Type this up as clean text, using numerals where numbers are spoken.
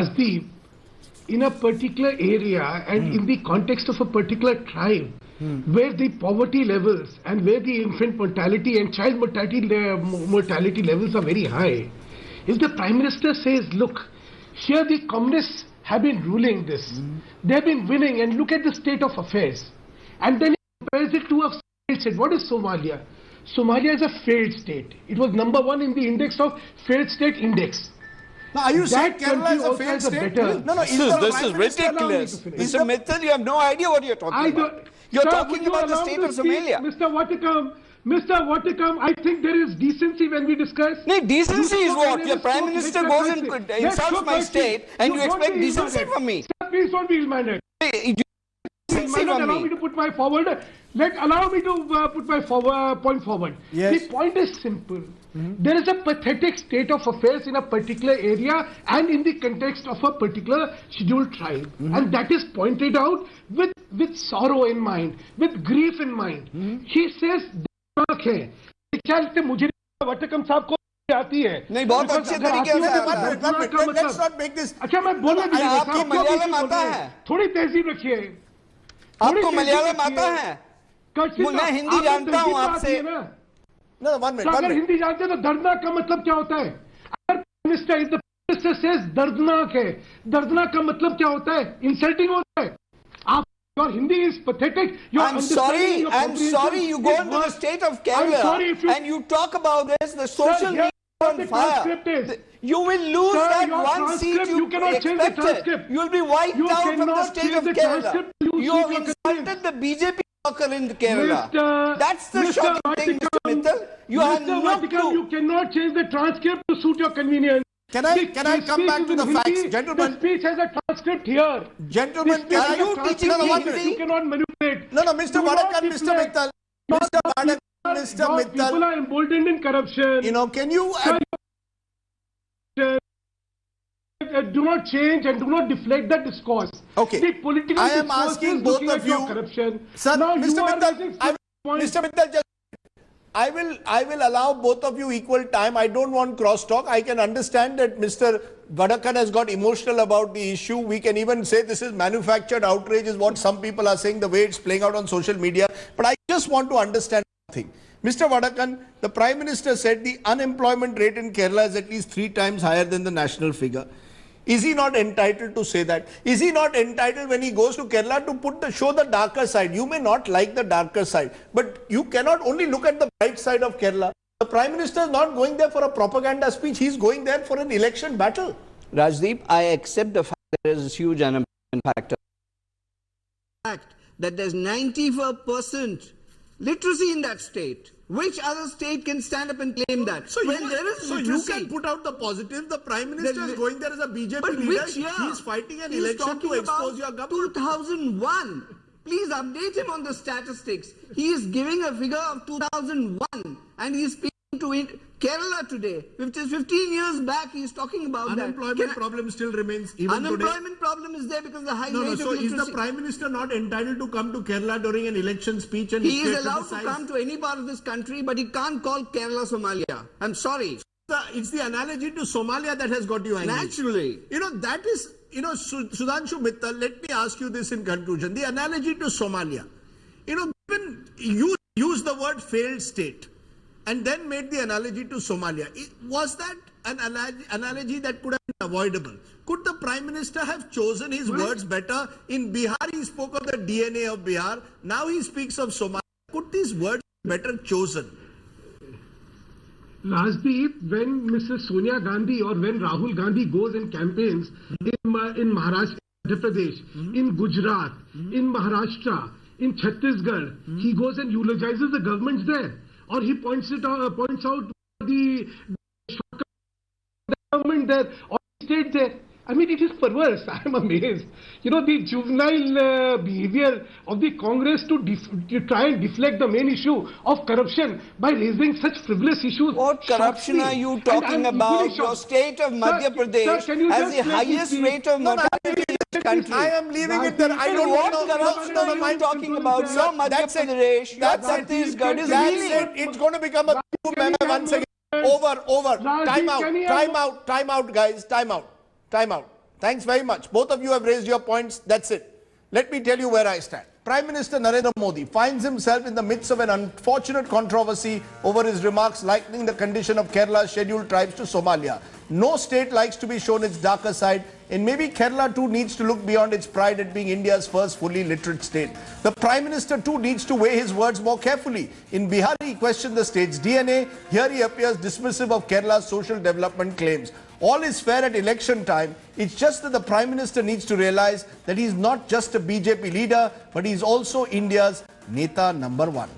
Rajdeep, in a particular area and in the context of a particular tribe, where the poverty levels and where the infant mortality and child mortality levels are very high, if the Prime Minister says, look, here the communists have been ruling this, they've been winning, and look at the state of affairs, and then he compares it to a failed state. What is Somalia? Somalia is a failed state. It was #1 in the index of failed state index. Now, are you saying Kerala is a failed state? No, this is ridiculous. Mr. Mittal, you have no idea what you're talking about. You're talking about the state of Somalia. Mr. Watikam, I think there is decency when we discuss. No, decency is what? Your Prime Minister goes and insults my state and you expect decency from me. Sir, please don't be ill-mannered. Allow me to put my point forward. Yes. The point is simple. There is a pathetic state of affairs in a particular area and in the context of a particular scheduled tribe. And that is pointed out with sorrow in mind, with grief in mind. He says, वटकम साहब को आती है नहीं बहुत अच्छे तरीके से let's not make this अच्छा मैं बोलने दीजिए आपको मलयालम आता है थोड़ी तहजीब रखिए आपको मलयालम आता है मैं हिंदी जानता हूँ आपसे अगर हिंदी जानते हैं तो दर्दनाक का मतलब क्या होता है अगर मिनिस्टर सेज दर्दनाक है दर्दनाक का मतलब क्या होता है इंसल्टिंग होता है आप Your Hindi is pathetic. I'm sorry. You go into the state of Kerala and you talk about this. The social media on fire. You will lose that one seat you expected. You will be wiped out from the state of Kerala. You have insulted the BJP worker in Kerala. That's the shocking thing, Mr. Mittal. You have no clue. You cannot change the transcript to suit your convenience. Can I come back to the facts, gentlemen? The speech has a transcript here. Gentlemen, are you teaching me Hindi? You cannot manipulate. No, Mr. Vadakan, Mr. Mittal. Mr. Vadakan, Mr. Mittal. People are emboldened in corruption. You know, can you... do not change and do not deflect the discourse. Okay. The political I am asking both of you... Corruption. Sir, now Mr. Mittal, I will allow both of you equal time. I don't want crosstalk. I can understand that Mr. Vadakan has got emotional about the issue. We can even say this is manufactured outrage is what some people are saying, the way it's playing out on social media. But I just want to understand something. Mr. Vadakan, the Prime Minister said the unemployment rate in Kerala is at least 3 times higher than the national figure. Is he not entitled to say that? Is he not entitled when he goes to Kerala to show the darker side? You may not like the darker side, but you cannot only look at the bright side of Kerala. The Prime Minister is not going there for a propaganda speech. He is going there for an election battle. Rajdeep, I accept the fact that there is a huge unemployment factor. Fact that there's 94% literacy in that state. Which other state can stand up and claim that? So you can put out the positive. The Prime Minister is going there as a BJP leader. Which year? He's fighting an election to expose your government. 2001. Please update him on the statistics. He is giving a figure of 2001 and he is speaking to Kerala today, which is 15 years back. He is talking about unemployment problem still remains even unemployment problem is there because the high rate of literacy. So is the Prime Minister not entitled to come to Kerala during an election speech? And he is allowed to come to any part of this country, but he can't call Kerala Somalia. I'm sorry. It's the analogy to Somalia that has got you angry. Naturally. You know, that is, Sudhanshu Mittal, let me ask you this in conclusion. The analogy to Somalia. When you use the word failed state and then made the analogy to Somalia, was that an analogy that could have been avoidable? Could the Prime Minister have chosen his words better? In Bihar, he spoke of the DNA of Bihar. Now he speaks of Somalia. Could these words be better chosen? Rajdeep, when Mrs. Sonia Gandhi or when Rahul Gandhi goes in campaigns in Maharashtra, Madhya Pradesh, in Gujarat, in Maharashtra, in Chhattisgarh, he goes and eulogizes the governments there. Or he points out the government there or the state there. I mean, it is perverse. I am amazed. The juvenile behavior of the Congress to try and deflect the main issue of corruption by raising such frivolous issues. What corruption are you talking about? Your state of Madhya Pradesh has the highest rate of mortality in the country. I am leaving it there. I don't know what corruption are you talking about. Your Madhya Pradesh, your Chhattisgarh is really... It's going to become a once again. Over. Time out, guys. Time out. Thanks very much. Both of you have raised your points. That's it. Let me tell you where I stand. Prime Minister Narendra Modi finds himself in the midst of an unfortunate controversy over his remarks likening the condition of Kerala's scheduled tribes to Somalia. No state likes to be shown its darker side, and maybe Kerala too needs to look beyond its pride at being India's first fully literate state. The Prime Minister too needs to weigh his words more carefully. In Bihar, he questioned the state's DNA. Here he appears dismissive of Kerala's social development claims. All is fair at election time. It's just that the Prime Minister needs to realize that he's not just a BJP leader, but he's also India's Neta number one.